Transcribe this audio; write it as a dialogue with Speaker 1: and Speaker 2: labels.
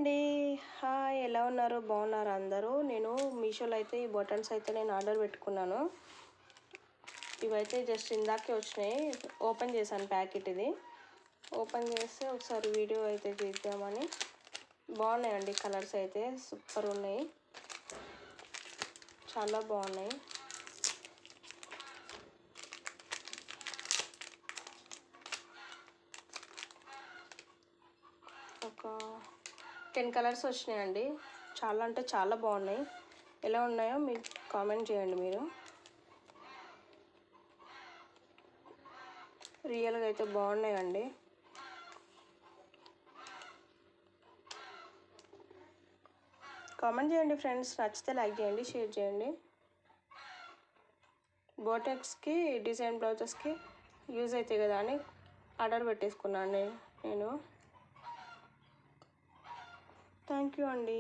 Speaker 1: అండి. హాయ్, ఎలా ఉన్నారు? బాగున్నారా అందరూ? నేను మీషోలో అయితే ఈ బటన్స్ అయితే నేను ఆర్డర్ పెట్టుకున్నాను. ఇవైతే జస్ట్ ఇందాకే వచ్చినాయి. ఓపెన్ చేశాను ప్యాకెట్. ఇది ఓపెన్ చేస్తే ఒకసారి వీడియో అయితే తీద్దామని. బాగున్నాయండి, కలర్స్ అయితే సూపర్ ఉన్నాయి, చాలా బాగున్నాయి. ఒక 10 కలర్స్ వచ్చినాయండి. చాలా అంటే చాలా బాగున్నాయి. ఎలా ఉన్నాయో మీరు కామెంట్ చేయండి. మీరు రియల్గా అయితే బాగున్నాయండి. కామెంట్ చేయండి ఫ్రెండ్స్, నచ్చితే లైక్ చేయండి, షేర్ చేయండి. బోటెక్స్కి డిజైన్ బ్లౌజెస్కి యూజ్ అవుతాయి కదా అని ఆర్డర్ పెట్టేసుకున్నాను నేను. థ్యాంక్ యూ అండి.